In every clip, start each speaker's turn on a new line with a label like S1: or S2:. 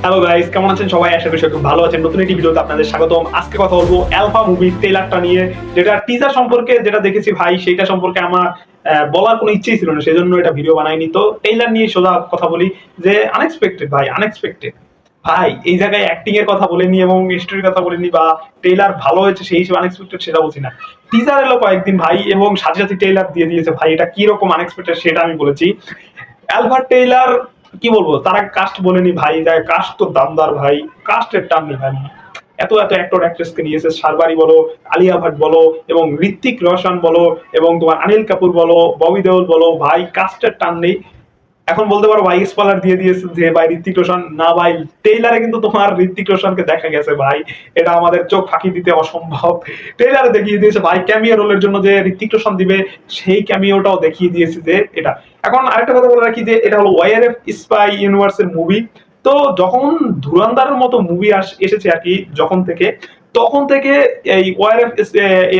S1: Hello guys, কেমন আছেন সবাই? আশা করি খুব ভালো আছেন। নতুন একটি ভিডিওতে আপনাদের স্বাগতম। আজকে কথা বলবো আলফা মুভির ট্রেলারটা নিয়ে, যেটা টিজার সম্পর্কে যেটা দেখেছি ভাই, সেটা সম্পর্কে আমার বলার কোনো ইচ্ছেই ছিল না, সেজন্য এটা ভিডিও বানাইনি। তো ট্রেলার নিয়ে সোজা কথা বলি যে আনএক্সপেক্টেড ভাই, আনএক্সপেক্টেড ভাই। এই জায়গায় অ্যাক্টিং এর কথা বলিনি এবং স্টোরির কথা বলিনি, বা ট্রেলার ভালো হয়েছে সেই হিসেবে আনএক্সপেক্টেড সেটা বলছি না। টিজার এলো কয়েকদিন ভাই এবং সাথে সাথে ট্রেলার দিয়ে দিয়েছে ভাই। এটা কি রকম আনএক্সপেক্টেড সেটা আমি বলেছি। অ্যালফা টেইলার কি বলবো, তারা কাস্ট বলেনি ভাই, কাস্ট তো দামদার ভাই, কাস্টের টান নেই ভাই। এত এত অ্যাক্টর অ্যাক্ট্রেসকে নিয়েছে, শারবারি বলো, আলিয়া ভাট বলো, এবং ঋত্বিক রোশন বলো, এবং তোমার অনিল কাপুর বলো, ববি দেওল বলো, ভাই কাস্টের টান নেই। এখন বলতে পারো ভাই স্পয়লার দিয়ে দিয়েছে যে ভাই ঋত্বিক রোশন না, ভাই ট্রেইলারে কিন্তু তোমার ঋত্বিক রোশনকে দেখা গেছে ভাই। এটা আমাদের চোখ ফাঁকি দিতে অসম্ভব। ট্রেইলারে দেখিয়ে দিয়েছে ভাই ক্যামিও রোলের জন্য যে ঋত্বিক রোশন দিবে, সেই ক্যামিওটাও দেখিয়ে দিয়েছে যে এটা। এখন আরেকটা কথা বলে রাখি যে এটা হলো ওয়াইআরএফ স্পাই ইউনিভার্সের মুভি। তো যখন ধুরন্ধরের মতো মুভি এসেছে আর কি, তখন থেকে এই ওয়াইআরএফ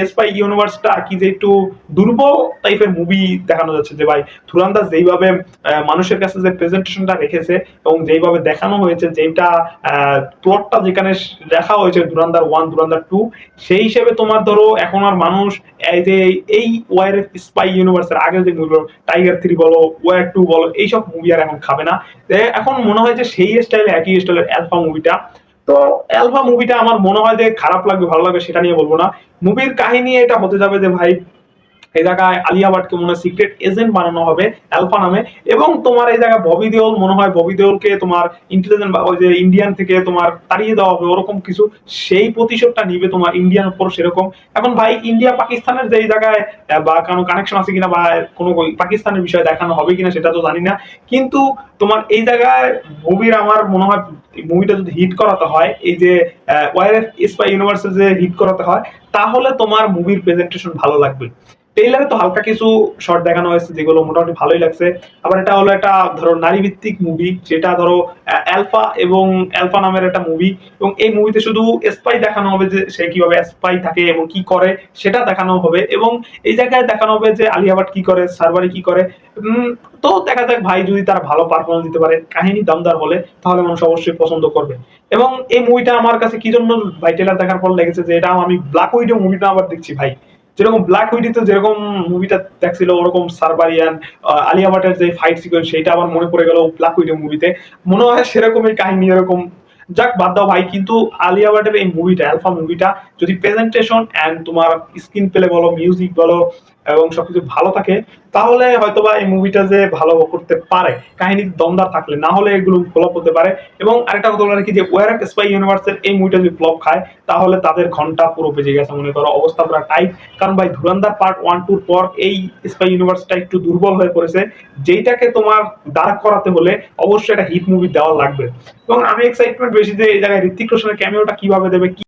S1: স্পাই ইউনিভার্সটা আর কি যে একটু দুর্বল টাইপের মুভি দেখানো যাচ্ছে। যে ভাই ধুরন্ধর যেইভাবে মানুষের কাছে যে প্রেজেন্টেশনটা রেখেছে এবং যেইভাবে দেখানো হয়েছে, যেটা প্লটটা যেখানে লেখা হয়েছে ধুরন্ধর 1 ধুরন্ধর 2, সেই হিসেবে তোমার ধরো এখন আর মানুষ এই যে এই ওয়াইআরএফ স্পাই ইউনিভার্সের আগের যে মুভিগুলো টাইগার 3 বলো, ওয়ার 2 বলো, এইসব মুভি আর এখন খাবে না। এখন মনে হয় যে সেই স্টাইলে একই স্টাইলের অ্যালফা মুভিটা। তো অ্যালফা মুভিটা আমার মনে হয় যে খারাপ লাগবে ভালো লাগবে সেটা নিয়ে বলবো না। মুভির কাহিনী এটা হতে যাবে যে ভাই এই জায়গায় আলিয়া ভাটকে মনে হয় সিক্রেট এজেন্ট বানানো হবে অ্যালফা নামে, এবং তোমার এই জায়গায় ববি দেওল মনে হয় ববি দেওলকে তোমার ইন্টেলিজেন্ট বা ওই যে ইন্ডিয়ান থেকে তোমার তাড়িয়ে দেওয়া হবে ওরকম কিছু, সেই প্রতিশোধটা নিবে তোমার ইন্ডিয়ার উপর সেরকম। এখন ভাই ইন্ডিয়া পাকিস্তানের যে জায়গায় বা কোনো কানেকশন আছে কিনা বা কোনো পাকিস্তানের বিষয়ে দেখানো হবে কিনা সেটা তো জানি না, কিন্তু তোমার এই জায়গায় মুভির আমার মনে হয় মুভিটা যদি হিট করাতে হয়, এই যে ওয়াইআরএফ স্পাই ইউনিভার্সে যে হিট করাতে হয়, তাহলে তোমার মুভির প্রেজেন্টেশন ভালো লাগবে। ট্রেইলারে তো হালকা কিছু শর্ট দেখানো হয়েছে যেগুলো মোটামুটি ভালোই লাগছে। আবার এটা হলো একটা ধরো নারী ভিত্তিক মুভি, যেটা ধরো অ্যালফা এবং অ্যালফা নামের একটা মুভি, এবং এই মুভিতে শুধু স্পাই দেখানো হবে যে সে কিভাবে স্পাই থাকে এবং কি করে সেটা দেখানো হবে, এবং এই জায়গায় দেখানো হবে যে আলিয়া ভাট কি করে, সারবারি কি করে। তো দেখা যাক ভাই, যদি তারা ভালো পারফরমেন্স দিতে পারে, কাহিনী দমদার হলে, তাহলে মানুষ অবশ্যই পছন্দ করবে। এবং এই মুভিটা আমার কাছে কি জন্য ভাই ট্রেলার দেখার পর লেগেছে যে এটা আমি ব্ল্যাক উইডো মুভিটা আবার দেখছি ভাই। যেরকম ব্ল্যাক উইডোতে যেরকম মুভিটা দেখছিল, ওরকম সারবারিয়ান আলিয়া ভাটের যে ফাইট সিকোয়েন্স সেটা আবার মনে পড়ে গেল ব্ল্যাক উইডো মুভিতে। মনে হয় সেরকমই কাহিনী এরকম। যাক বাদ দাও ভাই, কিন্তু আলিয়া ভাটের এই মুভিটা অ্যালফা মুভিটা যদি প্রেজেন্টেশন এন্ড তোমার স্ক্রিন প্লে বলো, মিউজিক বলো, এবং সবকিছু ভালো থাকে, তাহলে হয়তোবা এই মুভিটা যে ভালো করতে পারে, কাহিনী দমদার থাকলে, না হলে এগুলো ফ্লপ হতে পারে। এবং আরেকটা কথা বলে রাখি যে ওয়ার স্পাই ইউনিভার্সের এই মুভিটা যদি ফ্লপ খায়, তাহলে তাদের ঘন্টা পুরো বেজে গেছে, মনে করো অবস্থা পুরো টাইট। কারণ ভাই ধুরন্ধর পার্ট 1-2 পর এই স্পাই ইউনিভার্সটা একটু দুর্বল হয়ে পড়েছে, যেটাকে তোমার দাঁড় করাতে হলে অবশ্যই একটা হিট মুভি দেওয়া লাগবে। এবং আমি এক্সাইটমেন্ট বেশি যে এই জায়গায় ঋত্বিক রোশনের ক্যামিওটা কিভাবে দেবে, কি